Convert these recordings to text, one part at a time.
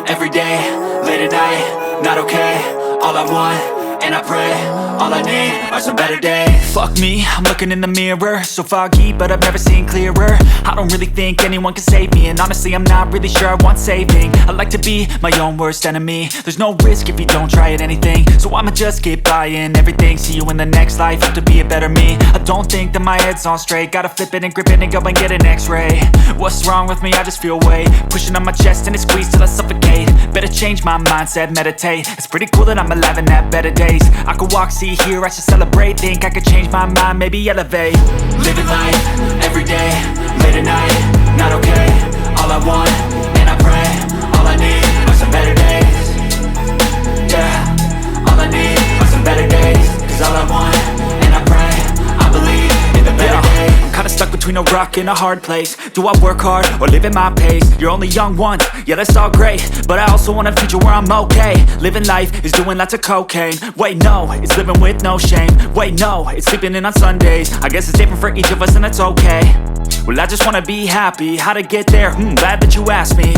every day, late at night, not okay. All I want, and I pray, all I need are some better days. Fuck me, I'm looking in the mirror, so foggy, but I've never seen clearer. I don't really think anyone can save me, and honestly I'm not really sure I want saving. I like to be my own worst enemy. There's no risk if you don't try at anything, so I'ma just keep buying everything. See you in the next life, have to be a better me. I don't think that my head's on straight, gotta flip it and grip it and go and get an x-ray. What's wrong with me? I just feel weight pushing on my chest and it squeezes till I suffocate. Better change my mindset, meditate. It's pretty cool that I'm alive and have better days. I could walk, see, hear, I should celebrate. Think I could change my mind, maybe elevate. Living life, every day, late at night, not okay. All I want, and I pray, all I need are some better days. Yeah, all I need are some better days. Cause all I want, and I pray, I believe in the better days. I'm kinda stuck between a rock and a hard place. Do I work hard or live at my pace? You're only young once, yeah that's all great, but I also want a future where I'm okay. Living life is doing lots of cocaine. Wait no, it's living with no shame. Wait no, it's sleeping in on Sundays. I guess it's different for each of us and that's okay. Well I just wanna be happy, how to get there? Glad that you asked me.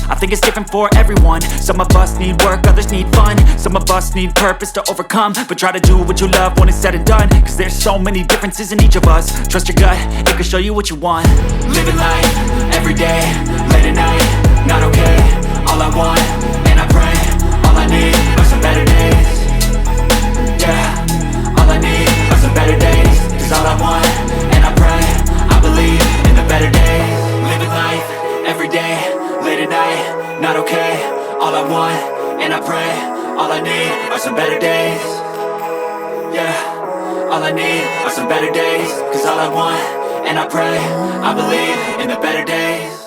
I think it's different for everyone. Some of us need work, others need fun. Some of us need purpose to overcome. But try to do what you love when it's said and done. Cause there's so many differences in each of us. Trust your gut, it can show you what you want. Living life, every day, late at night, not okay. All I want, and I pray, all I need are some better days. Yeah, all I need are some better days. Cause all I want, and I pray, I believe in the better days. Living life, every day, late at night, not okay. All I want, and I pray, all I need are some better days. Yeah, all I need are some better days. Cause all I want, and I pray, I believe in the better days.